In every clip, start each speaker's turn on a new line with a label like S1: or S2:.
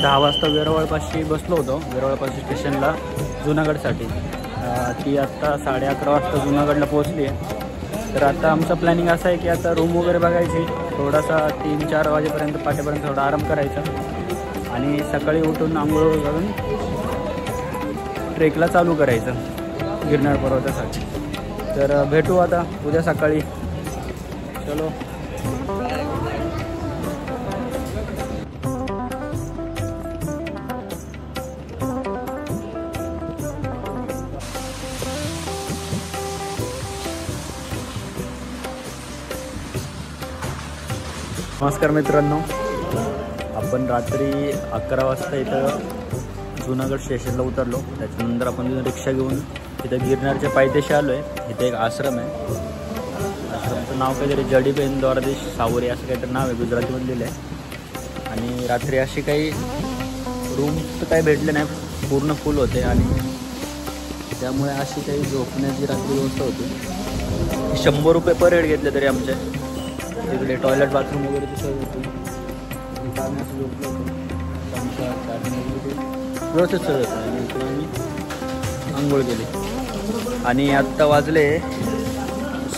S1: 10 वाजता वेरूळपाशी बसलो होतो, वेरूळपाशी स्टेशनला जुनागडसाठी. ती आत्ता 11:30 वाजता जुनागडला पोहोचली आहे. तर आता आमचं प्लॅनिंग असं आहे की आता रूम वगैरे बघायची, थोडासा 3-4 वाजेपर्यंत पाटेपर्यंत थोडा आराम करायचा आणि सकाळी उठून आंघोळ करून ट्रेकला चालू करायचं गिरनार पर्वतासाठी. तर भेटू आता उद्या सकाळी. चलो. नमस्कार मित्रांनो, आपण रात्री 11 वाजता इथं जुनागड स्टेशनला उतरलो. त्याच्यानंतर आपण रिक्षा घेऊन इथं गिरनारच्या पायथ्याशी आलो आहे. इथे एक आश्रम आहे. आश्रमचं नाव काहीतरी जडीबेन द्वारदेश सावरी असं काहीतरी नाव आहे, गुजरातीमध्ये लिहिलं आहे. आणि रात्री अशी काही रूम तर काही भेटले नाही, पूर्ण फुल होते आणि त्यामुळे अशी काही झोपण्याची रात्री व्यवस्था होती. 100 रुपये पर हेड घेतले तरी आमचे. तिकडे टॉयलेट बाथरूम वगैरे तिथं होतं. आम्ही असं झोपलो होतो. व्यवस्थित सोय होतं आणि इकडे आम्ही आंघोळ केली. आणि आत्ता वाजले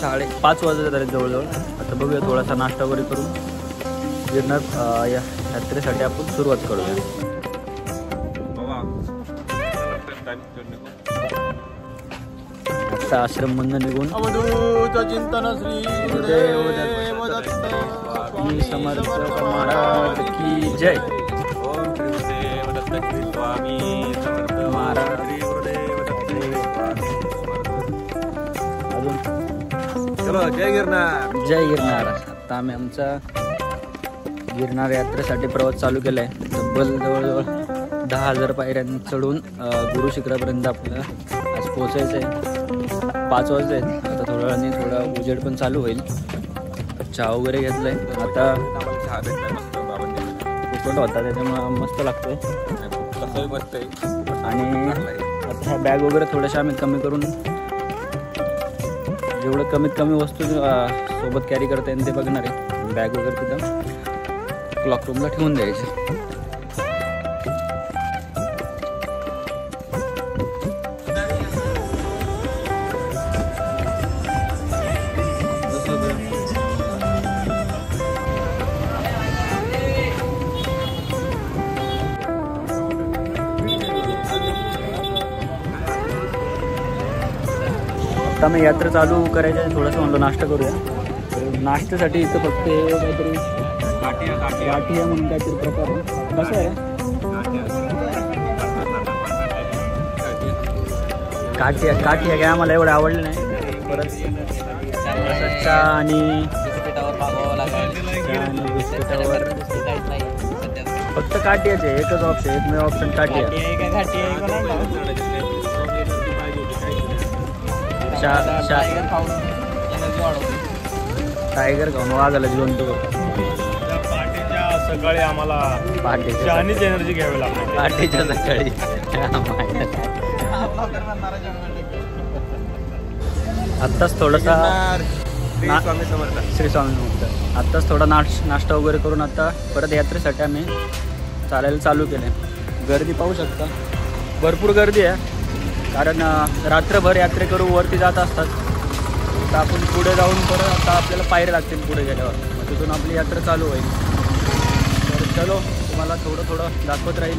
S1: 5:30 वाजले झाले जवळजवळ. आता बघूया, थोडासा नाश्ता वगैरे करून गिरनार या यात्रेसाठी आपण सुरुवात करूया. आता आश्रममधून निघून चिंतन श्री समर्थ महाराज की जय.
S2: जय गिरनार.
S1: जय गिरनार. आता आम्ही आमचा गिरनार यात्रेसाठी प्रवास चालू केला आहे. तब्बल जवळजवळ 10,000 पायऱ्यांनी चढून गुरु शिखरापर्यंत आपल्याला आज पोचायचं आहे. 5 वाजले आहेत. आता थोड्या वेळाने थोडा उजेड पण चालू होईल. चहा वगैरे घेतलं आहे. आता
S2: चहा भेटला
S1: फुकट होता त्याच्यामुळं मस्त लागतोय.
S2: तसंही मस्त आहे.
S1: आणि आता ह्या बॅग वगैरे थोड्याशा आम्ही कमी करून, जेवढं कमीत कमी वस्तू सोबत कॅरी करता येईल ते बघणार आहे. बॅग वगैरे तिथं क्लॉक रूमला ठेवून द्यायचं. आता मी यात्रा चालू करायचं आहे. थोडंसं म्हणलो नाश्ता करूया. नाश्त्यासाठी इथं फक्त काहीतरी गाठिया म्हणून काहीतरी प्रकार आहे. कसं आहे काठिया काय आम्हाला एवढं आवडलं नाही. परत चहा आणि बिस्किटावर फक्त काठियाचे एकच ऑप्शन, एकमेव ऑप्शन काठिया. टायगर खाऊन वाजायला जिवंत.
S2: सकाळी आम्हाला
S1: पहाटेच्या
S2: एनर्जी घ्यावी लागते.
S1: पहाटेच्या सकाळी आत्ताच थोडासा श्री स्वामी समर्थ. आत्ताच थोडा नाश्ता वगैरे करून आता परत यात्रेसाठी आम्ही चालायला चालू केलं आहे. गर्दी पाहू शकता, भरपूर गर्दी आहे. कारण रात्रभर यात्रे करू वरती जात असतात. तर आपण पुढे जाऊन परत आता आपल्याला पायऱ्या लागतील पुढे गेल्यावर. मग तिथून आपली यात्रा चालू होईल. तर चलो, तुम्हाला थोडं दाखवत राहील.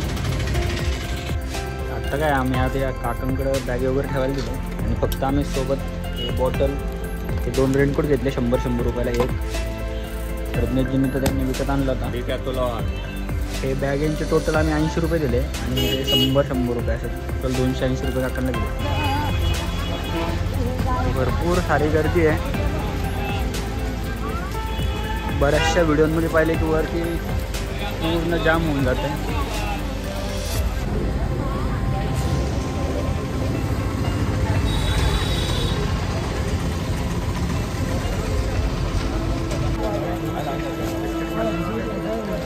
S1: आता काय आम्ही आता या काकांकडं बॅग वगैरे ठेवायला दिलो आणि फक्त आम्ही सोबत बॉटल ते 2 रेनकोट घेतले 100 रुपयाला एक. रत्नेशजींनी तर त्यांनी विकत आणला होता.
S2: तुला
S1: हे बॅगेंचे टोटल आम्ही 80 रुपये दिले आणि हे 100 रुपये असं टोटल 280 रुपये काकांना दिले. भरपूर सारी गर्दी आहे. बऱ्याचशा व्हिडिओमध्ये पाहिले की वरती पूर्ण जाम होऊन जाते.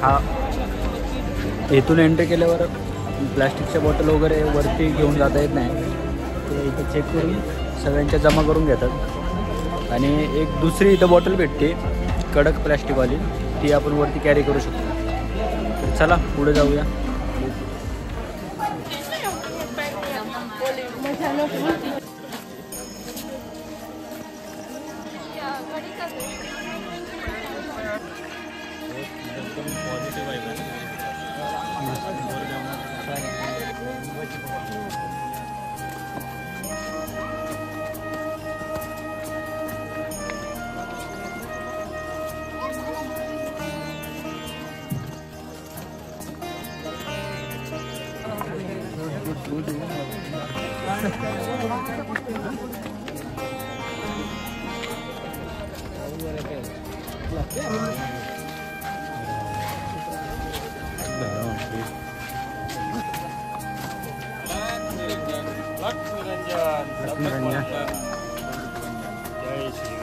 S1: हा इथून एंट्री केल्यावर प्लॅस्टिकच्या बॉटल वगैरे वरती घेऊन जाता येत नाही. ते इथं चेक करून सगळ्यांच्या जमा करून घेतात. आणि एक दुसरी इथं बॉटल भेटते कडक प्लॅस्टिकवाली, ती आपण वरती कॅरी करू शकतो. तर चला पुढे जाऊया.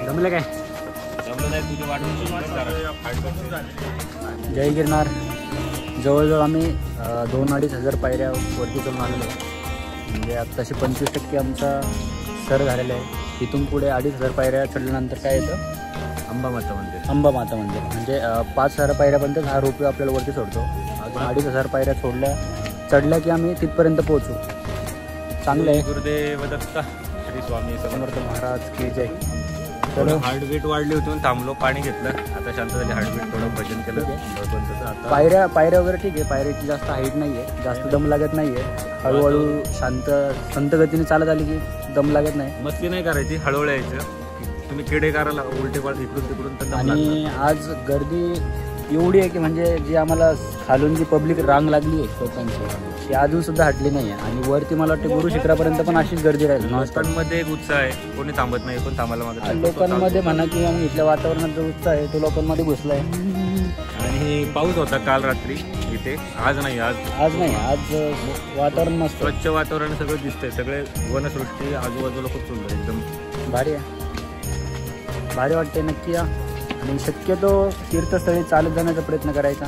S1: जमलं काय?
S2: जमलं नाही तुझी
S1: जय गिरनार. जवळजवळ आम्ही 2-2.5 हजार पायऱ्या वरती करून आलेलो आहे. म्हणजे आत्ताशी 25% आमचा सर झालेला आहे. इथून पुढे 2.5 हजार पायऱ्या चढल्यानंतर काय येतं?
S2: अंबा माता मंदिर.
S1: अंबा माता मंदिर. म्हणजे 5,000 पायऱ्यापर्यंत 10 रुपये आपल्याला वरती सोडतो. अजून 2.5 पायऱ्या चढल्या की आम्ही तिथपर्यंत पोहोचू. चांगलं आहे.
S2: गुरुदेव दत्त श्री स्वामी
S1: समर्थ महाराज की जय.
S2: थोडं हार्टबीट वाढली होती, थांबलो, पाणी घेतलं, आता शांत झाली हार्टबीट. थोडं भजन केलं. आता
S1: पायऱ्या वगैरे ठीक आहे. पायऱ्याची जास्त हाईट नाही आहे, जास्त दम लागत नाही आहे. हळूहळू संत गतीने चालत आली की दम लागत नाही.
S2: मस्ती नाही करायची, हळूहळू यायचं. तुम्ही किडे करायला उलटे पाळ इकडून तिकडून तर
S1: आणि आज गर्दी एवढी आहे की म्हणजे जी आम्हाला खालून जी पब्लिक रांग लागली आहे लोकांची, ती अजून सुद्धा हटली नाही आहे. आणि वरती मला वाटते गुरु शिखरापर्यंत पण अशीच गर्दी राहील.
S2: लोकांमध्ये एक उत्साह आहे, कोणी थांबत नाही, कोण थांबायला मागत.
S1: लोकांमध्ये म्हणा किंवा मग इथल्या वातावरणात जो उत्साह आहे तो लोकांमध्ये घुसला आहे.
S2: आणि पाऊस होता काल रात्री इथे, आज नाही.
S1: आज वातावरण मस्त,
S2: स्वच्छ वातावरण सगळं दिसतंय. सगळे वनसृष्टी आजूबाजूला खूप सुंदर, एकदम
S1: भारी आहे. भारी वाटते. नक्की या. आणि शक्यतो तीर्थस्थळी चालत जाण्याचा प्रयत्न करायचा.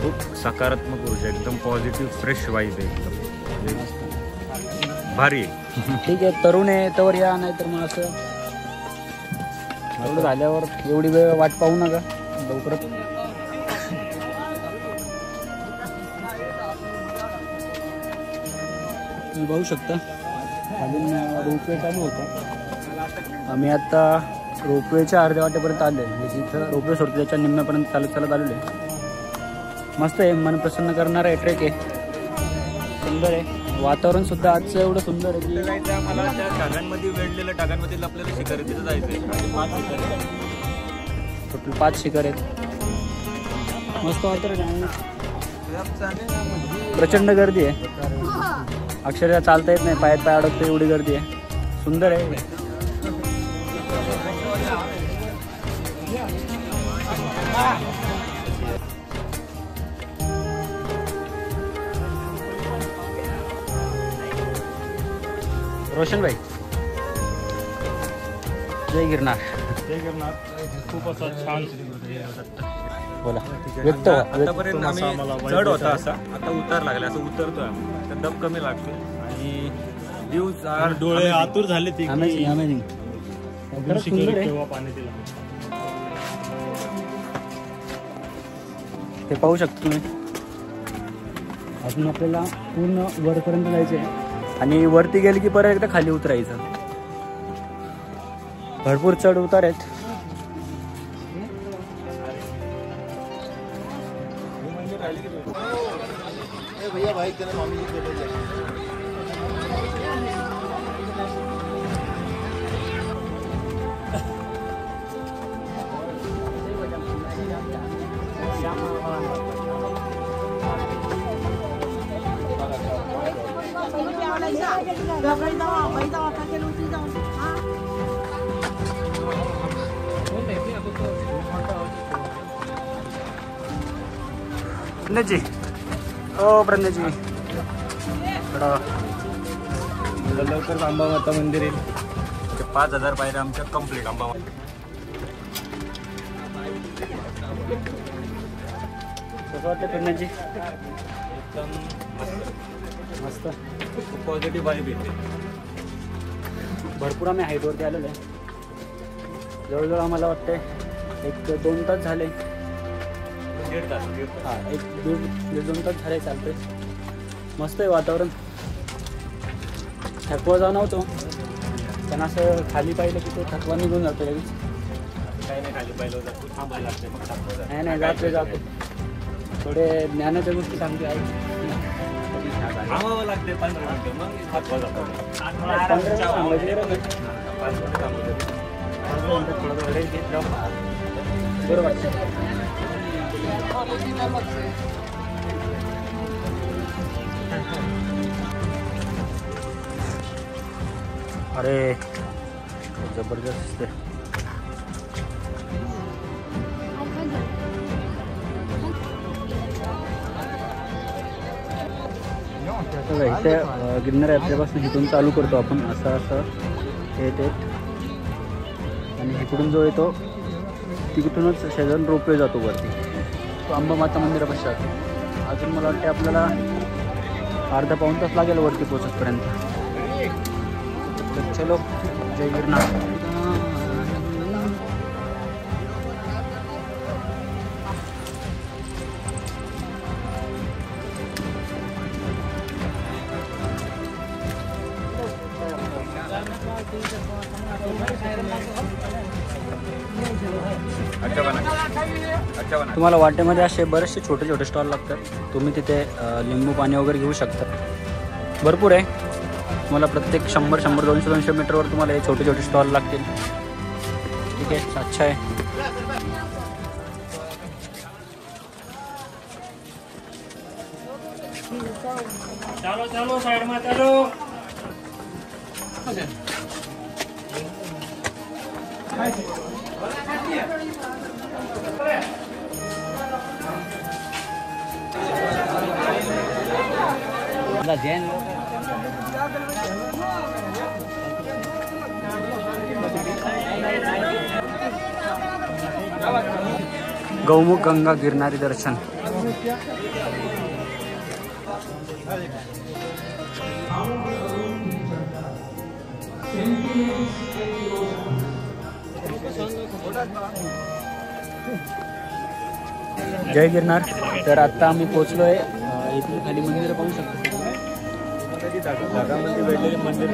S2: खूप सकारात्मक ऊर्जा, एकदम पॉझिटिव्ह फ्रेश वाईब आहे, एकदम भारी आहे.
S1: ठीक आहे. तरुण आहे तर या, नाही तर मग असं एवढं झाल्यावर एवढी वेळ वाट पाहू नका, लवकर तुम्ही पाहू शकता. अजून रोपवे चालू होता. आम्ही आता रोपवेच्या अर्ध्या वाटेपर्यंत आले. म्हणजे जिथं रोपवे सोडतो त्याच्या निम्म्यापर्यंत चालत आलेलो आहे. मस्त आहे, मन प्रसन्न करणारा आहे. ट्रेक आहे, सुंदर आहे. वातावरण सुद्धा आजचं एवढं सुंदर आहे की
S2: मला त्या ढगांमध्ये वेढलेल्या ढगांमध्ये आपल्याला शिखर तिथं जायचंय.
S1: टोटल 5 शिखर आहेत. मस्त वातावरण. प्रचंड गर्दी आहे, अक्षरशः चालता येत नाही, पायात पाय अडकतो एवढी गर्दी आहे. सुंदर आहे. रोशन भाई, जय गिरनार.
S2: जय गिरनार. खूप असं छान
S1: बोला. व्यक्त
S2: आतापर्यंत आम्ही चढ होता असा, आता उतार लागला, असं उतरतोय आम्ही, तर दम कमी लागतो. आणि व्ह्यूज
S3: डोळे आतुर झाले. ते
S1: ते पाहू शकतो तुम्ही. अजून आपल्याला पूर्ण वरपर्यंत जायचं आहे. आणि वरती गेले की परत एकदा खाली उतरायचं. भरपूर चढ उतार आहेत. प्रणयजी, ओ प्रणयजी,
S2: लवकर अंबा माता मंदिर येईल. 5,000 पायऱ्या आमच्या कम्प्लीट अंबा माता.
S1: कसं वाटतं प्रणयजी?
S2: एकदम
S1: मस्त.
S2: खूप पॉझिटिव्ह वाईब येते.
S1: भरपूर आम्ही हाईटवरती आलेलो आहे. जवळजवळ आम्हाला वाटते 1-2 तास झाले.
S2: 1.5 तास.
S1: हां, 1-2 तास झाले चालतंय. मस्त आहे वातावरण. थकवा जाणवतो, पण असं खाली पाहिलं की तो थकवा निघून जातो लगेच.
S2: काही नाही, खाली पाहिलं होतं थांबायला लागते मग थांबवतात.
S1: नाही जातो थोडे ज्ञानाच्या गोष्टी सांगते आई.
S2: थांबावं लागते 15 मिनिटं मग थांबवा जातो.
S1: 15 मिनिटं थांबायची गरज नाही.
S2: 5 मिनिटं थांबवतो.
S1: 5 मिनिटं थोडं रेस्ट घेत जाऊ. बरं वाटतं. अरे जबरदस्त दिसते. इथे गिरनार यात्रेपासून इथून चालू करतो आपण. असं येत आणि इकडून जो येतो तिकडूनच शेजारून रोपवे जातो वरती. तो अंबामाता मंदिरापाशी जातो. अजून मला वाटते आपल्याला अर्धा पाऊण तास लागेल वरती पोहोचतपर्यंत. तर चलो, जय गिरनार. तुम्हाला वाटेमध्ये असे बरेचसे छोटे छोटे स्टॉल लागतात. तुम्ही तिथे लिंबू पाणी वगैरे घेऊ शकता. भरपूर आहे. तुम्हाला प्रत्येक 100, 200 मीटरवर तुम्हाला हे छोटे छोटे स्टॉल लागतील. ठीक आहे, अच्छा आहे.
S2: चलो साइड में चलो.
S1: गौमुख गंगा गिरनारी दर्शन. जय गिरनार. तर आता आम्ही पोहोचलोय. इथून खाली मंदिरं पाहू शकतो.
S2: जगामध्ये वेगवेगळे मंदिर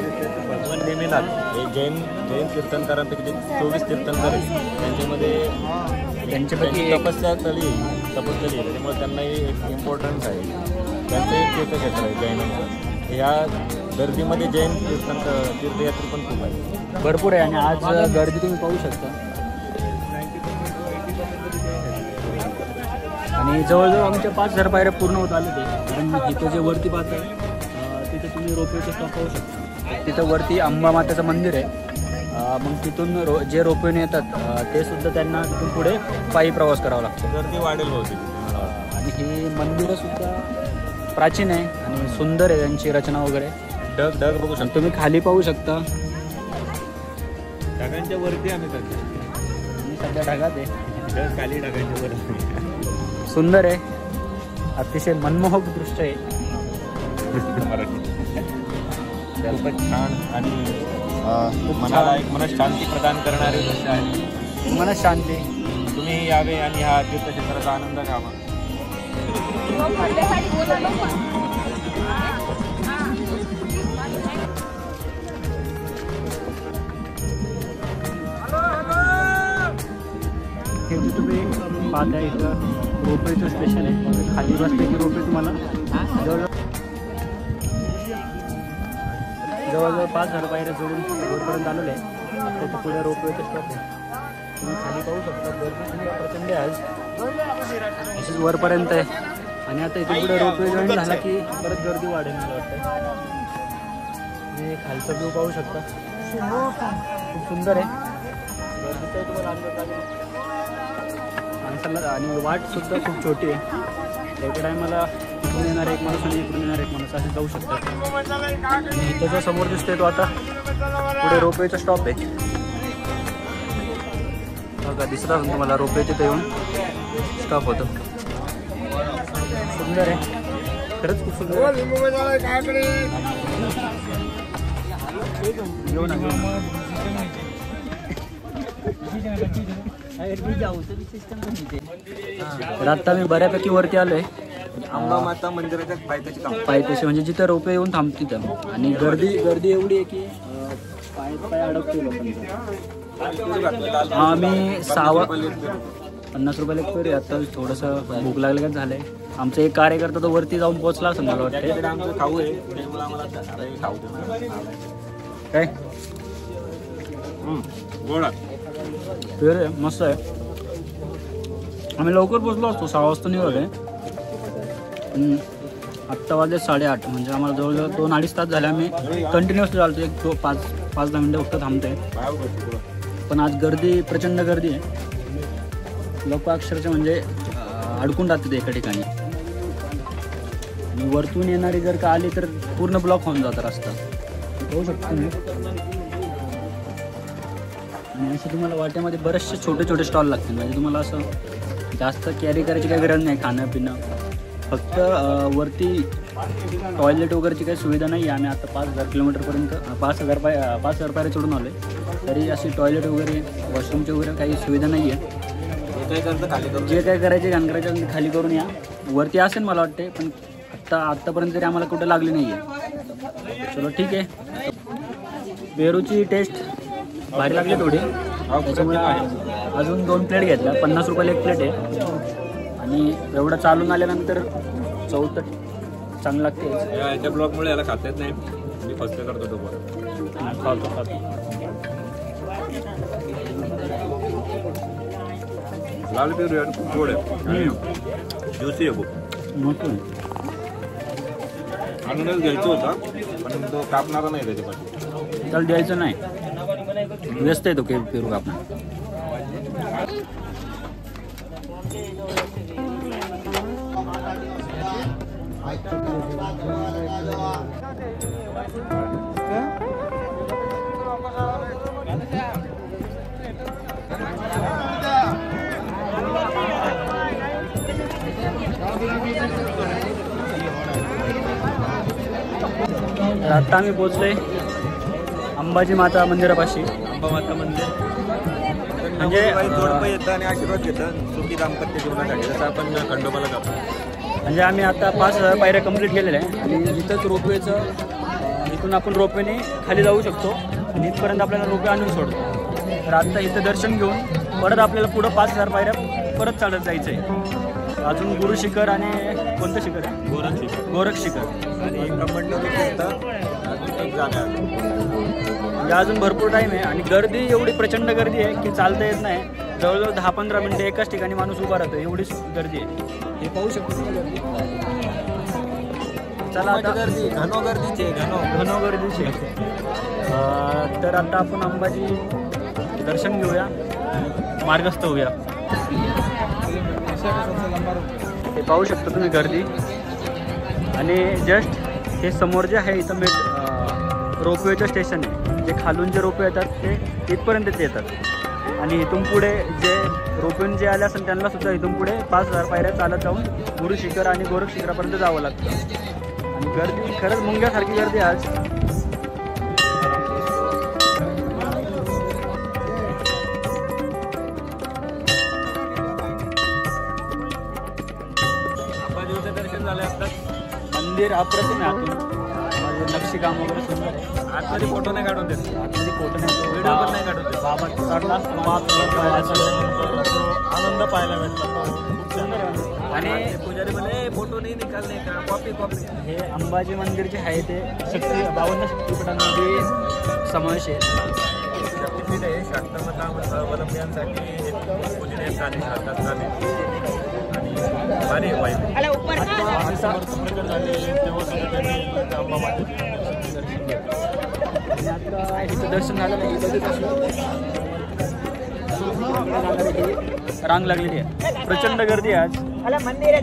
S2: भगवान नेमीनाथ हे जैन तीर्थंकरांपैकी 24 तीर्थंकर आहेत. त्यांच्यापैकी तपस्थळी त्याच्यामुळे त्यांनाही एक इम्पॉर्टन्स आहे. त्यांचं एक तीर्थक्षेत्र आहे जैनांचं. ह्या गर्दीमध्ये जैन तीर्थयात्री पण खूप आहे,
S1: भरपूर आहे. आणि आज गर्दी तुम्ही पाहू शकता. आणि जवळजवळ आमच्या 5000 पायऱ्या पूर्ण होत आले ते. कारण इथं जे वरती पाहताय तिथे तुम्ही रोपवेचे स्टॉप पाहू शकता. तिथं वरती अंबामातेचं मंदिर आहे. मग तिथून जे रोपवेने येतात ते सुद्धा त्यांना तिथून पुढे पायी प्रवास करावा लागतो.
S2: गर्दी वाढेल होती.
S1: आणि ही मंदिरं सुद्धा प्राचीन आहे आणि सुंदर आहे त्यांची रचना वगैरे.
S2: ढग बघू शकतो.
S1: तुम्ही खाली पाहू शकता.
S2: ढगांच्या वरती आम्ही
S1: सध्या ढगात आहे.
S2: ढग खाली, ढगांच्या वर.
S1: सुंदर आहे, अतिशय मनमोहक दृश्य आहे.
S2: खूपच छान आणि मनाला एक मनशांती प्रदान करणारे दृश्य आहे.
S1: मनशांती.
S2: तुम्ही यावे आणि ह्या तीर्थक्षेत्राचा आनंद घ्यावा.
S1: हे जे तुम्ही पाहताय इथं रोपवेचं स्टेशन आहे. खाली बसले की रोपवे तुम्हाला जवळजवळ 5000 पायऱ्या जोडून वरपर्यंत आलेले आहे. त्याच्या पुढे रोपवेचं स्टॉप आहे. तुम्ही खाली पाहू शकता. गर्दी प्रचंड आहे आज. तसेच वरपर्यंत आहे. आणि आता इथे पुढे रोपवे जॉईन झाला की परत गर्दी वाढेल मला वाटतं. तुम्ही खालचा व्ह्यू पाहू शकता. खूप सुंदर आहे. गर्दीचा तुम्हाला अंदाज लागेल. माणसाला आणि वाट सुद्धा खूप छोटी आहे. एका टायमाला इकडून येणार एक माणूस आणि इकडून येणार एक माणूस असे जाऊ शकतात. आणि इथं जो समोर दिसतोय तो आता पुढे रोपवेचा स्टॉप आहे. बघा दिसत असेल तुम्हाला रोपवे तिथे येऊन स्टॉप होतो. सुंदर आहे, खरंच खूप सुंदर आहे. तर आता मी बऱ्यापैकी वरती आलोय.
S2: अंबामाता मंदिराच्या
S1: पायथ्याशी म्हणजे जिथं रोपे येऊन थांबते तिथं. आणि गर्दी एवढी आहे की पाय अडकते लोकांचा. हा मी 50 रुपयाला एक पेरू. आता थोडंसं भूक लागलं का झालंय. आमचा एक कार्यकर्ता तो वरती जाऊन पोहोचला असं मला वाटतं.
S2: आमचं खाऊ आहे
S1: काय
S2: गोडा
S1: पेरू आहे, मस्त आहे. आम्ही लवकर पोचलो असतो, 6 वाजता निघालो आहे. आत्ता वाजले 8:30. म्हणजे आम्हाला जवळजवळ 2-2.5 तास झाले. आम्ही कंटिन्युअसली चालतो. 5-10 मिनटं फक्त थांबतोय. पण आज प्रचंड गर्दी आहे. लोक अक्षरशः म्हणजे अडकून राहतात एका ठिकाणी. आणि वरतून येणारी जर का आली तर पूर्ण ब्लॉक होऊन जातं रस्ता. होऊ शकतो तुम्ही. आणि असं तुम्हाला वाट्यामध्ये बरेचसे छोटे स्टॉल लागतील. म्हणजे तुम्हाला असं जास्त कॅरी करायची काही गरज नाही. खाणं पिणं फक्त वरती टॉयलेट वगैरेची काही सुविधा नाही आहे. आम्ही आता 5,000 किलोमीटरपर्यंत 5,000 पायऱ्या चढून आलो आहे. तरी अशी टॉयलेट वगैरे वॉशरूमची वगैरे काही सुविधा नाही आहे. जे काय करायचे घाण करायचे खाली करून या. वरती असेल मला वाटते, पण आत्तापर्यंत तरी आम्हाला कुठं लागली नाही आहे. चलो ठीक आहे. पेरूची टेस्ट भारी लागली थोडी. त्याच्यामुळे अजून 2 प्लेट घेतल्या. 50 रुपयाला एक प्लेट आहे. आणि एवढं चालून आल्यानंतर चव तर चांगलं लागते.
S2: याच्या ब्लॉकमुळे याला खाता येत नाही. मी फर्स्ट करतो
S1: खातो.
S2: लाल पेरू यार खूप गोड आहे. ज्युसी आहे खूप.
S1: मस्त
S2: आणूनच घ्यायचं होता, पण तो कापणारा नाही त्याच्यापासून.
S1: त्याला द्यायचं नाही. व्यस्त आहे तो पेरू कापणार. आता आम्ही पोचलोय अंबाजी माता मंदिरापाशी.
S2: अंबामाता मंदिर म्हणजे जोडपं येतं आणि आशीर्वाद घेतं सुखी दाम्पत्य जीवनासाठी. जसं आपण खंडोबाला जातो.
S1: म्हणजे आम्ही आता 5,000 पायऱ्या कंप्लीट केलेल्या आहे. आणि इथंच रोपवेचं इथून आपण रोपवेने खाली जाऊ शकतो. आणि इथपर्यंत आपल्याला रोपवे आणून सोडतो. तर आत्ता इथं दर्शन घेऊन परत आपल्याला पुढं 5,000 पायऱ्या परत चालत जायचं आहे. अजून गुरु शिखर आणि कोणतं शिखर आहे? गोरख शिखर
S2: आणि
S1: म्हणजे अजून भरपूर टाईम आहे. आणि गर्दी एवढी प्रचंड गर्दी आहे की चालता येत नाही. जवळजवळ 10-15 मिनिटं एकाच ठिकाणी माणूस उभा राहतो. एवढी गर्दी आहे. हे पाहू शकतो. चला आता
S2: घनो
S1: गर्दीची आहे. तर आता आपण अंबाजी दर्शन घेऊया, मार्गस्थ होऊया. हे पाहू शकता तुम्ही गर्दी. आणि जस्ट हे समोर जे आहे इथं रोपवेचं स्टेशन आहे. जे खालून जे रोपवे येतात ते इथपर्यंत येतात. आणि इथून पुढे जे रोपवेन जे आले असेल त्यांना सुद्धा इथून पुढे 5,000 पायऱ्या चालत जाऊन गुरु शिखर आणि गोरख शिखरापर्यंत जावं लागतं. आणि गर्दी खरंच मुंग्यासारखी गर्दी आज.
S2: दर्शन झालं आता.
S1: मंदिर अप्रतिम आहे. आतून नक्षी काम वगैरे सुंदर आहे.
S2: आतमध्ये फोटो नाही काढून देत.
S1: आतमध्ये फोटो नाही,
S2: व्हिडिओ पण नाही काढून देत.
S1: बाबा चढला
S2: आनंद पाहायला भेटला.
S1: खूप सुंदर आहे. आणि
S2: पुजारी म्हणे फोटो नाही निकालणे का कॉपी.
S1: हे अंबाजी मंदिर जे आहे ते 52 शक्तिपीठांमध्ये समावेश आहे.
S2: शक्तिपीठ आहे. शाक्तावलंबियांसाठी पूजनीय आणि श्राद्धात झाले. आणि
S1: आता इथं दर्शन झालं नाही. रांग लागलेली आहे. प्रचंड गर्दी आहे आज.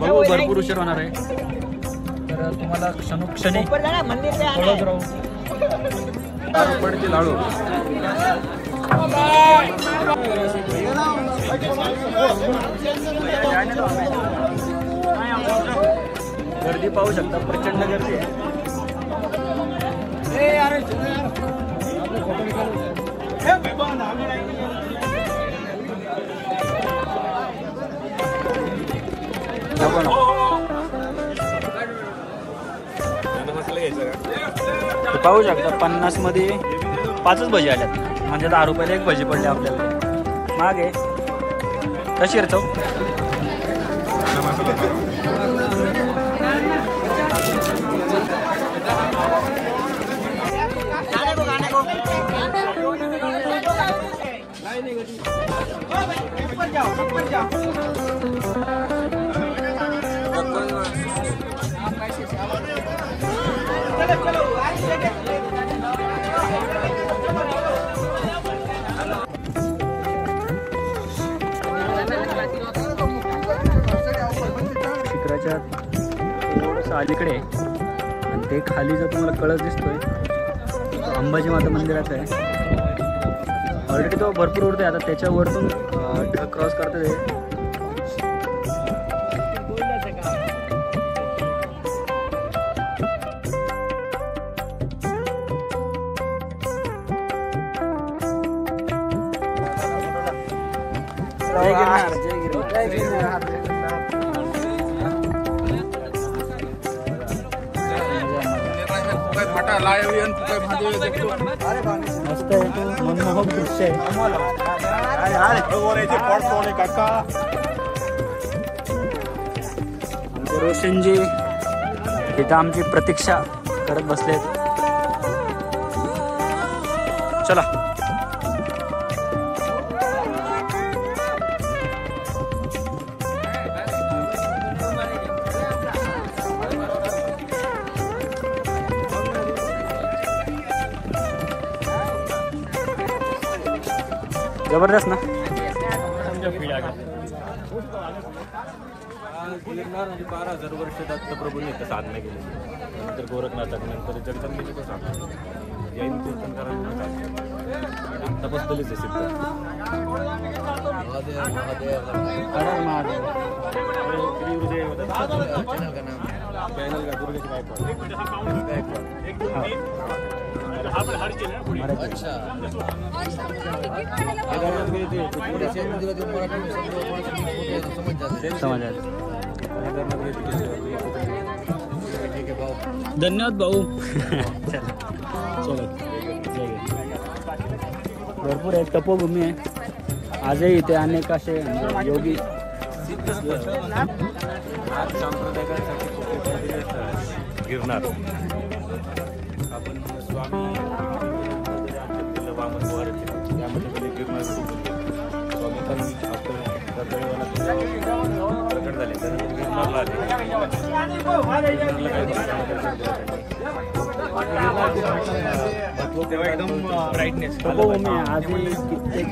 S1: बघू भरपूर उशीर होणार आहे. तर तुम्हाला क्षणोक्षणी थोडंच राहू
S2: पडतील हळू.
S1: गर्दी पाहू शकता. प्रचंड गर्दी आहे. ते पाहू शकता 50 मध्ये 5च भजी आल्यात, म्हणजे 10 रुपयाला एक भजी पडली आपल्याला. मागे कशी रे चव? शिखराच्या थोडंसं अलीकडे आणि ते खाली जर तुम्हाला कळस दिसतोय अंबाजी माता मंदिराचं आहे. ऑलरेडी तो भरपूर उडतोय, आता त्याच्यावरतून ट्रक क्रॉस करतो ते. जय गिरनार, जय गिरनार, जय गिरनार. मस्त आहे, तो मनमोहक दृश्य आहे. आमचे रोशनजी इथं आमची प्रतीक्षा करत बसलेत. चला जबरदस्त ना.
S2: गिरनार म्हणजे 12,000 वर्ष दत्तप्रभूंनी इथं साधना केली. नंतर गोरखनाथानंतर जगदंबेची साधना, जैन तीर्थंकरांना साधना, तपस्थलीच आहे सिद्ध. चॅनल का दुर्गेश गायकवाड.
S1: धन्यवाद भाऊ. भरपूर आहे, तपोभूमी आहे. आजही इथे अनेक असे योगी
S2: गिरनार. आपण स्वामी वामन पवार यामध्ये गिरनार स्वामी पण प्रकट झाले, तर गिरनारला
S1: तपोभूमी आजही कित्येक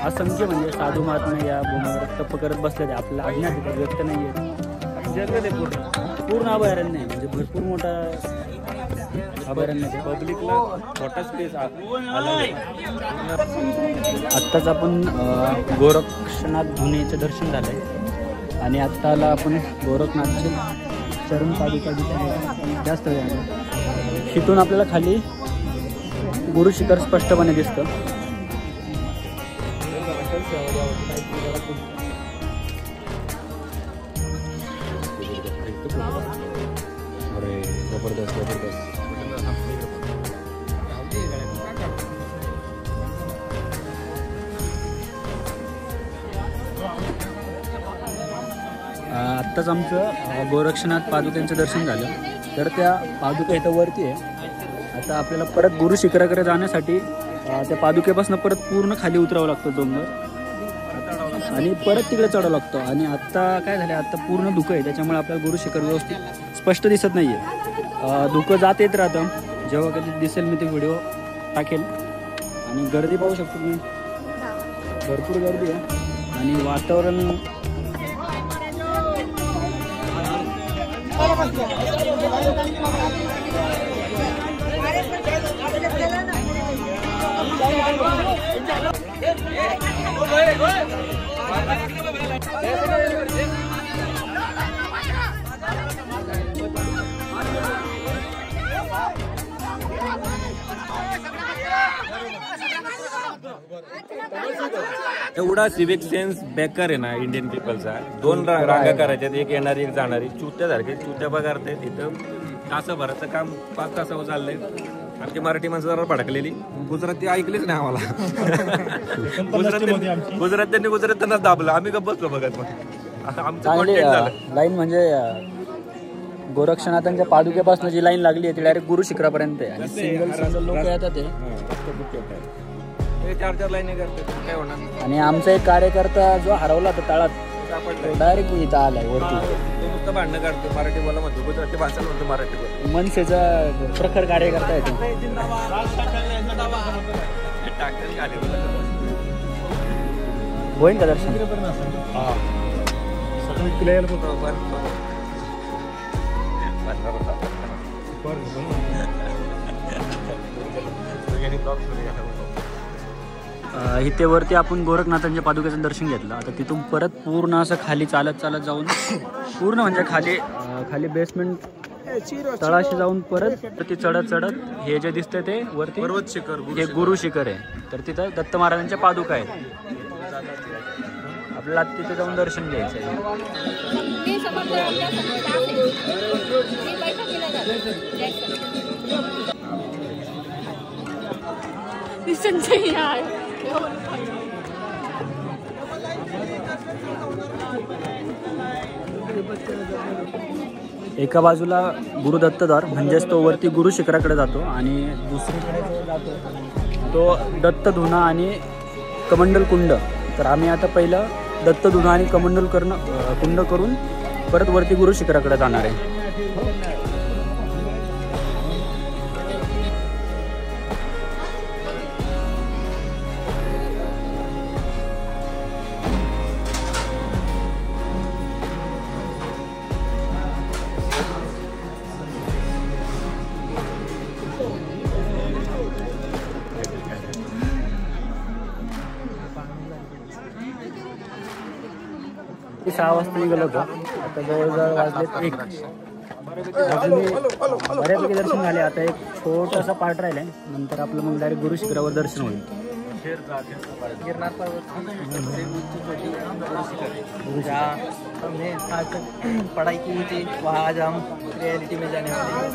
S1: असंख्य म्हणजे साधू महात्मा या भूमीवर तप करत बसले. आपल्याला अज्ञात व्यक्त नाही आहे. जगले पूर्ण अभयारण्य आहे, म्हणजे भरपूर मोठा अभयारण्य.
S2: पब्लिकला मोठा स्पेस
S1: आत्ताच आपण गोरक्षनाथ धुनीचं दर्शन झालंय आणि आत्ताला आपण गोरखनाथचे चरण पादुका जास्त वेळ. तिथून आपल्याला खाली गुरु शिखर स्पष्टपणे दिसतं.
S2: जबरदस्त जबरदस्त.
S1: आत्ताच आमचं गोरक्षनाथ पादुकांचं दर्शन झालं, तर त्या पादुका इथं वरती आहे. आता आपल्याला परत गुरु शिखराकडे जाण्यासाठी त्या पादुकेपासून परत पूर्ण खाली उतरावं लागतं डोंगर आणि परत तिकडे चढावं लागतं. आणि आत्ता काय झालं, आत्ता पूर्ण धुकं आहे, त्याच्यामुळे आपल्याला गुरु शिखर व्यवस्थित स्पष्ट दिसत नाही आहे. धुकं जात येत राहतं. जेव्हा कधी दिसेल मी ते व्हिडिओ टाकेल. आणि गर्दी पाहू शकतो मी, भरपूर गर्दी आहे आणि वातावरण
S2: एवढा सिविक सेन्स बेकार आहे ना इंडियन पीपलचा. 2 रांगा करायच्यात, एक येणारी एक जाणारी. चुत्यासारखे चुत्या बघारते तिथं
S3: तासाभराचं काम 5 तासावर चाललंय. आमची मराठी माणसं जरा भडकलेली, गुजराती ऐकलीच नाही आम्हाला. गुजरात्यांनाच दाबलं, आम्ही गप्प बसलो बघत. मग आमचं content झालं.
S1: लाईन म्हणजे गोरक्षनाथांच्या पादुकेपासून जी लाईन लागली आहे ती डायरेक्ट गुरु शिखरापर्यंत आहे. आणि सिंगल लोक येतात ते
S3: 4 लाईनी करते, काय होणार.
S1: आणि आमचा एक कार्यकर्ता जो हरवला होता तळात, डायरेक्ट इथं आलाय वरती.
S3: तो नुसतं भांडणं काढतो, मराठी बोला म्हणतो, गुजराती भाषा म्हणतो, मराठी बोला.
S1: मनसेचा प्रखर कार्यकर्ता आहे तो. होईल का दर्शन? इथे वरती आपण गोरखनाथांच्या पादुकेचं दर्शन घेतलं. आता तिथून परत पूर्ण असं खाली चालत चालत जाऊन पूर्ण म्हणजे खाली बेसमेंट तळाशी जाऊन परत ते चढत चढत हे जे दिसतंय ते वरती
S3: पर्वत शिखर,
S1: हे गुरु शिखर आहे. तर तिथं दत्त महाराजांच्या पादुका आहेत. आपल्याला तिथे जाऊन दर्शन घ्यायचं आहे. एका बाजूला गुरुदत्तद्वार म्हणजेच तो वरती गुरु शिखराकडे जातो आणि दुसरीकडे जो जातो तो दत्तधुना आणि कमंडल कुंड. तर आम्ही आता पहिलं दत्तधुना आणि कमंडल कुंड करून परत वरती गुरु शिखराकडे जाणार आहे. ते 6 वाजता निघालो होतो. आता जवळजवळ वाजले 1. बऱ्यापैकी दर्शन झाले. आता एक छोटासा पार्ट राहिलाय, नंतर आपलं मग डायरेक्ट गुरु शिखरावर दर्शन होईल. गिरनार पर्वत हमने आज तक पढ़ाई की थी, वहाँ आज हम रियलिटी में जाने वाले.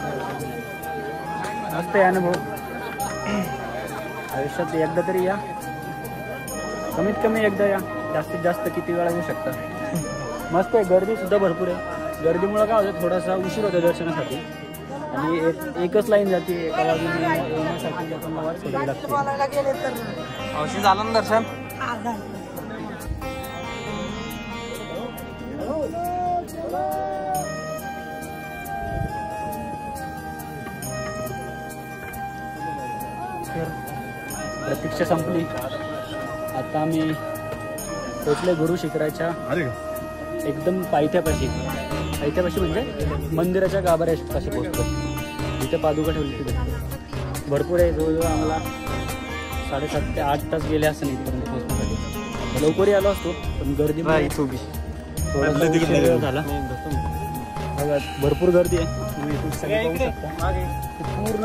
S1: मस्त आहे अनुभव. आयुष्यात एकदा तरी या, कमीत कमी एकदा या. जास्तीत जास्त किती वेळा येऊ शकता. मस्त आहे. गर्दी सुद्धा भरपूर आहे. गर्दीमुळे काय होतं, थोडासा उशीर होतो दर्शनासाठी. आणि एकच लाईन जाते एका बाजूने येण्यासाठी. लोकांना वाट सोडावी लागते. औषध झालं ना दर्शन? प्रतीक्षा संपली. आता आम्ही पोचले गुरु शिखराच्या एकदम पायथ्यापाशी म्हणजे मंदिराच्या गाभाऱ्यापाशी पोहोचलो. जिथे पादुका ठेवली तिथे भरपूर आहे. जवळजवळ आम्हाला 7.5 ते 8 तास गेले असं इथपर्यंत पोहोचण्यासाठी. लवकरही आलो असतो पण गर्दी थोडा झाला. भरपूर गर्दी आहे. तुम्ही इथून सगळे पाहू शकता. पूर्ण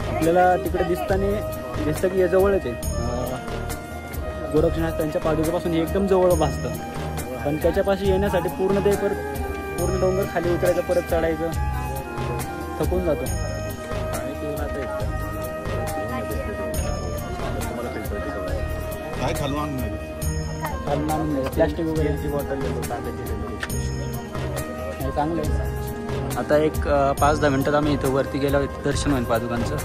S1: आपल्याला तिकडे दिसतं की हे जवळच आहे. गोरक्षनाथ त्यांच्या पादुकेपासून एकदम जवळ भासतं. पण त्याच्यापाशी येण्यासाठी पूर्ण डोंगर खाली उतरायचं, परत चढायचं, थकून जातो. प्लॅस्टिक वगैरेची बॉटल चांगलं आहे. आता एक 5-10 मिनिटात आम्ही इथं वरती गेलो, दर्शन होईल पादुकांचं.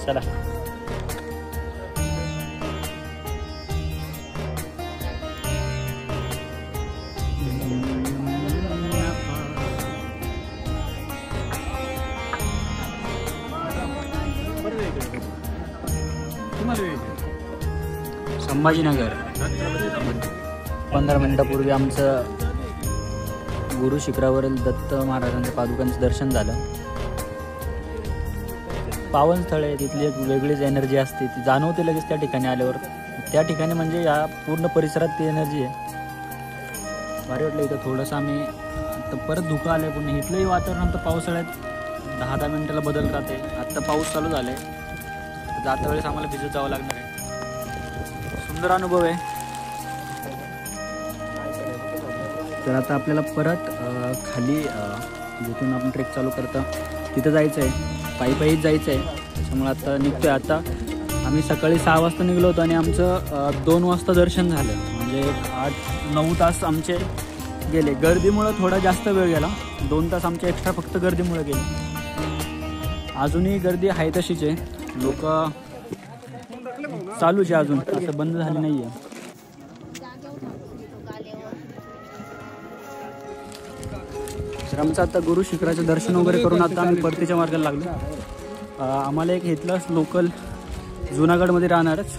S1: चला. संभाजीनगर 15 मिनिटापूर्वी आमचं गुरु शिखरावरील दत्त महाराजांच्या पादुकांचं दर्शन झालं. पावन स्थळ आहे. तिथली एक वेगळीच एनर्जी असते, ती जाणवते लगेच त्या ठिकाणी आल्यावर. त्या ठिकाणी म्हणजे या पूर्ण परिसरात ती एनर्जी आहे. भारी वाटलं इथं. थोडंसं आम्ही आता परत धुकं आलं आहे. पण इथलंही वातावरण आता पावसाळ्यात 10-10 मिनिटाला बदल राहते. आत्ता पाऊस चालू झाला आहे. जाता वेळेस आम्हाला भिजत जावं लागणार आहे. सुंदर अनुभव आहे. तर आता आपल्याला परत खाली जिथून आपण ट्रेक चालू करता तिथं जायचं आहे, पायीच जायचं आहे. त्याच्यामुळे आता निघतो आहे. आता आम्ही सकाळी 6 वाजता निघलो होतो आणि आमचं 2 वाजता दर्शन झालं. म्हणजे 8-9 तास आमचे गेले. गर्दीमुळं थोडा जास्त वेळ गेला. 2 तास आमचे एक्स्ट्रा फक्त गर्दीमुळे गेले. अजूनही गर्दी आहे तशीच आहे. लोक चालूच आहे अजून, असं बंद झालं नाही आहे. तर आमचं आता गुरु शिखराचं दर्शन वगैरे करून आता आम्ही परतीच्या मार्गाला लागलो. आम्हाला एक इथलाच लोकल जुनागडमध्ये राहणारच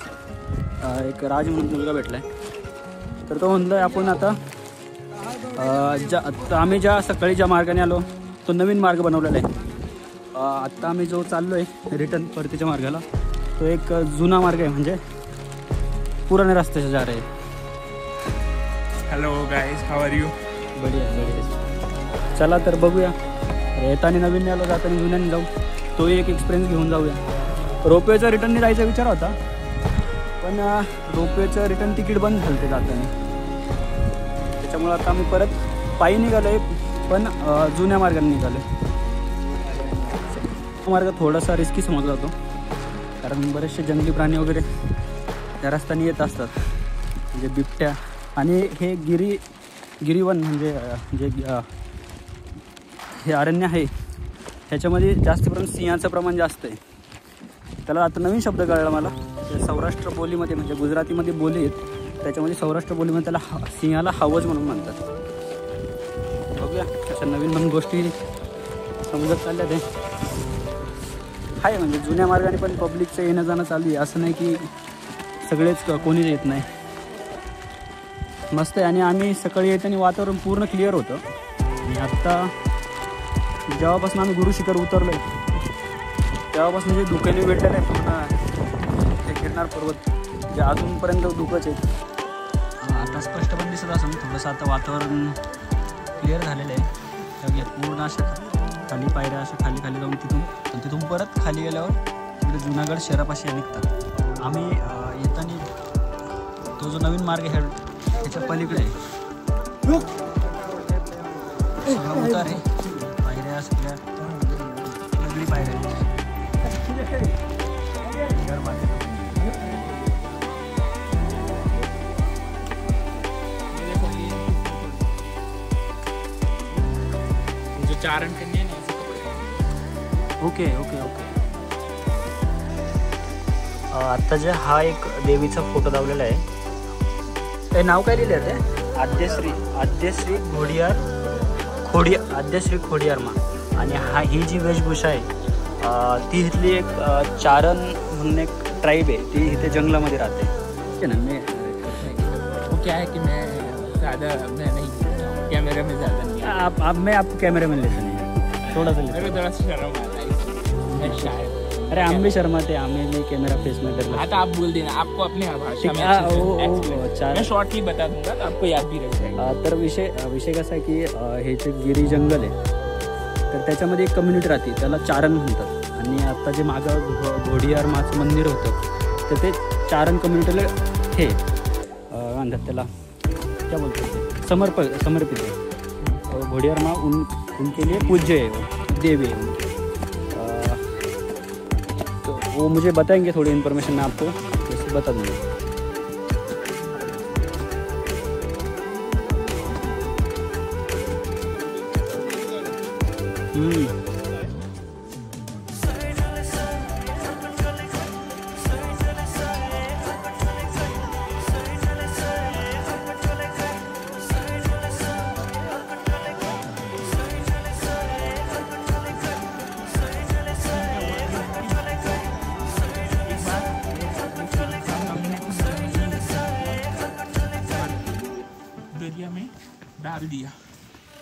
S1: एक राज म्हणून मुलगा भेटला आहे. तर तो म्हणलं आपण आता आम्ही ज्या सकाळी ज्या मार्गाने आलो तो नवीन मार्ग बनवलेला आहे. आत्ता आम्ही जो चाललो आहे रिटर्न परतीच्या मार्गाला तो एक जुना मार्ग आहे, म्हणजे पुराने रस्त्याचे जा रहे.
S4: Hello guys, how are you?
S1: बढिया. चला तर बघूया. येताना नवीन आलो, जाताना जुन्याने जाऊ. तोही एक एक्सपिरियन्स घेऊन जाऊया. रोपवेचं रिटर्नने जायचा विचार होता, पण रोपवेचं रिटर्न तिकीट बंद झालं ते जाताना. त्याच्यामुळं आता आम्ही परत पायी निघालो आहे, पण जुन्या मार्गाने निघालो आहे. मार्ग थोडासा रिस्की समजला जातो, कारण बरेचसे जंगली प्राणी वगैरे त्या रस्त्याने येत असतात, म्हणजे बिबट्या. आणि हे गिरीवन म्हणजे जे हे अरण्य आहे ह्याच्यामध्ये जास्त प्रमाणात सिंहाचं प्रमाण जास्त आहे. त्याला आता नवीन शब्द कळला मला. सौराष्ट्र बोलीमध्ये म्हणजे गुजरातीमध्ये बोली आहेत, त्याच्यामध्ये सौराष्ट्र बोलीमध्ये त्याला सिंहाला हावज म्हणून म्हणतात. बघूया अशा नवीन गोष्टी समजत चालल्या ते आहे. म्हणजे जुन्या मार्गाने पण पब्लिकचं येणं जाणं चालू आहे, असं नाही की सगळेच कोणीच येत नाही. मस्त आहे. आणि आम्ही सकाळी येताना वातावरण पूर्ण क्लिअर होतं. आणि आत्ता जेव्हापासून आम्ही गुरु शिखर उतरलो आहे तेव्हापासून जे धुक्याने भेटलेलं आहे पूर्ण हे गिरनार पर्वत, जे अजूनपर्यंत धुकंच आहे. आता स्पष्ट पण दिसत असं थोडंसं आता वातावरण क्लिअर झालेलं आहे. तर पूर्ण अशा खाली पायऱ्या अशा खाली जाऊन तिथून परत खाली गेल्यावर तिकडे जुनागड शहरापाशी निघतात. आम्ही येताना तो जो नवीन मार्ग आहे त्याच्या पलीकडे सगळं उतार आहे. पायऱ्या सगळ्या वेगळी पायऱ्या
S4: जो चारण करने है ना ऐसे कपड़े.
S1: ओके. आत्ता जे हा एक देवीचा फोटो लावलेला आहे. ते नाव काय लिहिलं आहे ते? आद्यश्री खोडियार माँ. आणि ही जी वेशभूषा आहे ती इथली एक चारण म्हणून एक ट्राईब आहे, ती इथे जंगलामध्ये राहते ना.
S4: वो क्या है कि मैं नहीं कैमरे में ज़्यादा नहीं.
S1: मैं आपको कैमरे में लेता नहीं, थोड़ा सा लेता.
S4: मेरे को थोड़ा शर्म आता है, मैं शायद.
S1: अरे हम भी शर्माते, हमें भी कैमरा फेस में डर.
S4: हाँ तो आप बोल देना, आपको अपनी भाषा में अच्छे से मैं शॉर्टली बता दूंगा तो आपको याद भी रह जाएगा.
S1: तर विषय कसा आहे की हे जे गिरी जंगल आहे तर त्याच्यामध्ये एक कम्युनिटी राहते, त्याला चारण म्हणतात. आणि आता जे मागं घोडियार माचं मंदिर होतं तर ते चारण कम्युनिटीला हे म्हणतात, त्याला क्या बोलते ते समर्पित है. घोडियार माँ उनके लिए पूज्य है, वो देवी है. तो वो मुझे बताएंगे, थोड़ी इन्फॉर्मेशन मैं आपको जैसे बता दूँगा.
S4: दरिया में डाल दिया,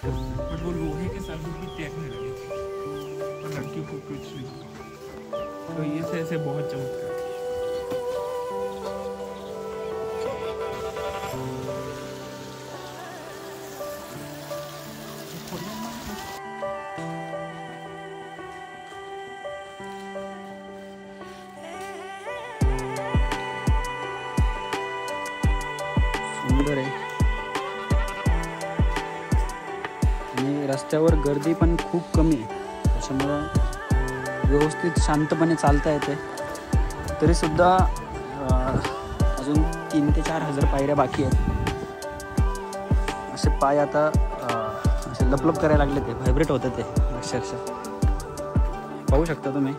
S4: बट वो लोहे के साथ भी टैगने लगे थे और लड़की को कुछ नहीं. तो ये ऐसे बहुत चमत्कार.
S1: सुंदर आहे. आणि रस्त्यावर गर्दी पण खूप कमी आहे, त्याच्यामुळं व्यवस्थित शांतपणे चालता येते. तरीसुद्धा अजून 3 ते 4 हजार पायऱ्या बाकी आहेत. असे पाय आता असे लपलप करायला लागले, ते व्हायब्रेट होतं ते अक्षरशः. पाहू शकता तुम्ही.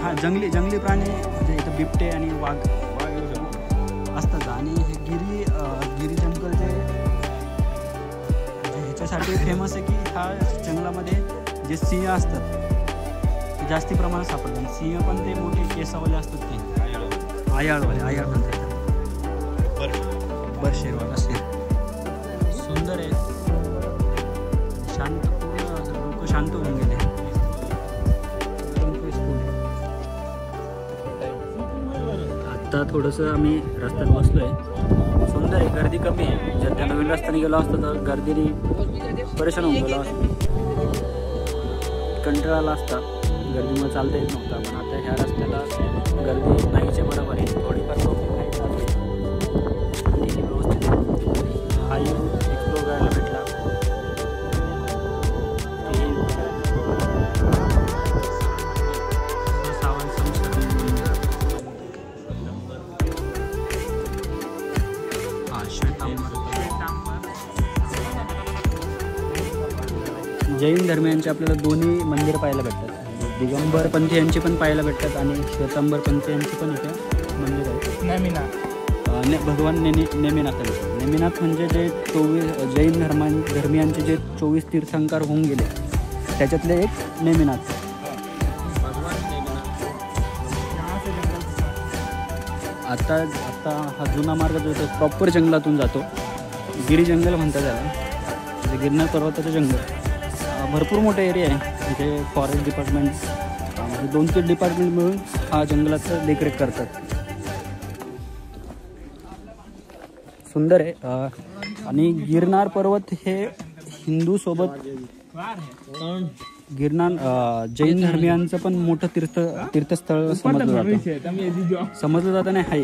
S1: हां, जंगली प्राणी म्हणजे इथं बिबटे आणि वाघ असतात. आणि हे गिरी जंगल जे ह्याच्यासाठी फेमस आहे की ह्या जंगलामध्ये जे सिंह असतात ते जास्ती प्रमाणात सापडतात. सिंह पण ते मोठे केसावाले असतात, ते आयाळ म्हणतात, बरशेरवाला शेर. सुंदर आहे, शांत, पूर्ण लोक शांत होऊन गेले. आता थोडंसं आम्ही रस्त्यात बसलो आहे. सुंदर आहे, गर्दी कमी आहे. जर त्या नवीन रस्त्याने गेलो असतो तर गर्दीने परेशान होऊन गेलो असतो, कंटाळाला असता, गर्दीमुळे चालता येत नव्हता. पण आता ह्या रस्त्याला गर्दी नाहीच्या बरोबर आहे. थोडीफार व्यवस्थित हाही एक्सप्लोर करायला भेटला. जैन धर्मियांचे आपल्याला दोन्ही मंदिर पाहायला भेटतात. दिगंबर पंथी यांची पण पाहायला भेटतात आणि श्वेतांबर पंथी यांची पण इथे मंदिर आहे. भगवान नेमिनाथ म्हणजे जे 24 जैन धर्मियांचे जे 24 तीर्थंकर होऊन गेले त्याच्यातले एक नेमिनाथ. आता हा जुना मार्ग जो तो प्रॉपर जंगलातून जातो, गिरी जंगल म्हणतात त्याला, म्हणजे गिरनार पर्वताचं जंगल. भरपूर मोठा एरिया आहे. इथे फॉरेस्ट डिपार्टमेंट म्हणजे 2-3 डिपार्टमेंट मिळून हा जंगलाचं देखरेख करतात. सुंदर आहे. आणि गिरनार पर्वत हे हिंदूसोबत गिरनार जैन धर्मियांचं पण मोठं तीर्थस्थळ समजलं जातं नाही आहे.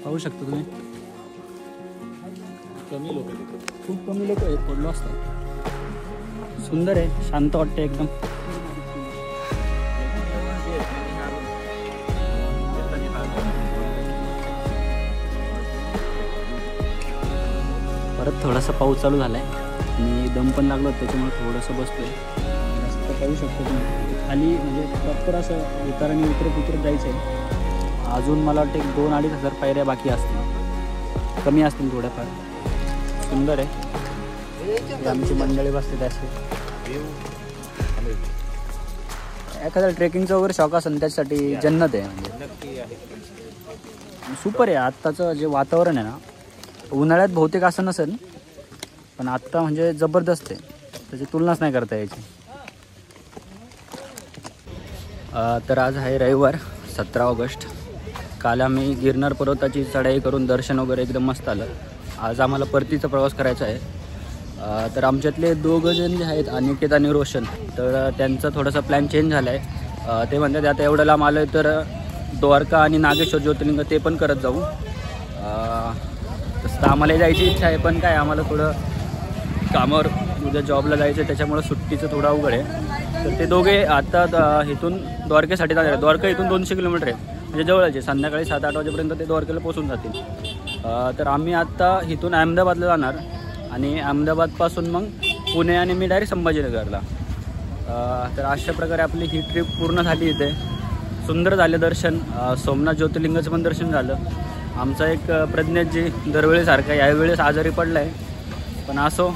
S1: पाहू शकता तुम्ही, खूप कमी लोक आहेत, पडलो असतात. सुंदर आहे, शांत वाटते एकदम. परत थोडासा पाऊस चालू झाला आहे आणि दम पण लागलो, त्याच्यामुळे थोडंसं बसतोय. रस्ता पाहू शकतो तुम्ही, खाली म्हणजे प्रॉपर असं उताराने उतरत जायचं आहे. अजून मला वाटतं 2-2.5 हजार पायऱ्या बाकी असतील, कमी असतील थोड्याफार. सुंदर आहे. आमची मंडळी बसते त्याशी. एखादा ट्रेकिंगचा वगैरे शौक असेल त्याच्यासाठी जन्नत आहे. म्हणजे सुपर आहे. आत्ताचं जे वातावरण आहे ना, उन्हाळ्यात बहुतेक असं नसेल, पण आत्ता म्हणजे जबरदस्त आहे, त्याची तुलनाच नाही करता यायची. तर आज आहे रविवार 17 ऑगस्ट. काल आम्ही गिरनार पर्वताची चढाई करून दर्शन वगैरे एकदम मस्त आलं. आज आम्हाला परतीचा प्रवास करायचा आहे. तर आमच्यातले 2 जण जे आहेत, अनिकेत आणि रोशन, तर त्यांचा थोडासा प्लॅन चेंज झाला आहे. ते म्हणतात आता एवढं लांब आलं आहे तर द्वारका आणि नागेश्वर ज्योतिर्लिंग ते पण करत जाऊ. तसं आम्हाला जायची इच्छा आहे, पण काय आम्हाला थोडं कामावर उद्या जॉबला जायचं आहे, त्याच्यामुळं सुट्टीचं थोडं अवघड आहे. तर ते दोघे आता इथून द्वारकेसाठी जाणार आहे. द्वारका इथून 200 किलोमीटर आहे, म्हणजे जवळचे. संध्याकाळी 7-8 वाजेपर्यंत ते द्वारकेला पोहोचून जातील. तर आम्ही आत्ता इथून अहमदाबादला जाणार आणि अहमदाबादपासून मग पुणे आणि मी डायरेक्ट संभाजीनगरला. तर अशा प्रकारे आपली ही ट्रिप पूर्ण झाली. इथे सुंदर झाले दर्शन. सोमनाथ ज्योतिर्लिंगाचं पण दर्शन झालं. आमचा एक प्रज्ञाजी दरवेळेसारखा यावेळेस आजारी पडला आहे, पण असो,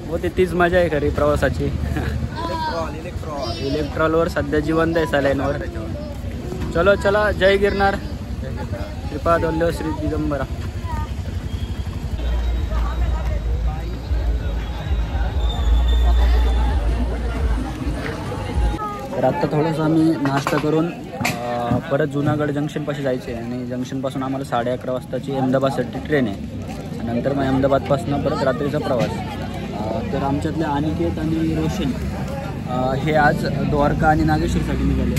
S1: हो ते तीच मजा आहे खरी प्रवासाची. इलेक्ट्रॉलवर सध्या जिवंत आहे, सलाईनवर. चलो चला, जय गिरनार. श्रीपाद वल्लभ श्री दिगंबरा. तर आत्ता थोडंसं आम्ही नाश्ता करून परत जुनागड जंक्शनपाशी जायचे आहे आणि जंक्शनपासून आम्हाला 11:30 वाजताची अहमदाबादसाठी ट्रेन आहे. नंतर मग अहमदाबादपासून परत रात्रीचा प्रवास. तर आमच्यातले अनिकेत आणि रोशन हे आज द्वारका आणि नागेश्वरसाठी निघाले.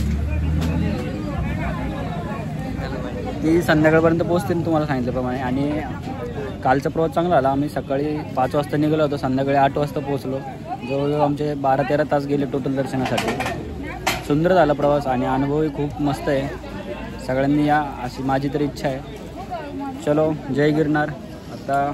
S1: ती संध्याकाळपर्यंत पोहोचतील तुम्हाला सांगितल्याप्रमाणे. आणि कालचा प्रवास चांगला आला. आम्ही सकाळी 5 वाजता निघालो होतो, संध्याकाळी 8 वाजता पोहोचलो. जवळजवळ आमचे 12-13 तास गेले टोटल दर्शनासाठी. सुंदर झाला प्रवास आणि अनुभवही खूप मस्त आहे. सगळ्यांनी या अशी माझी तरी इच्छा आहे. चलो, जय गिरनार. आता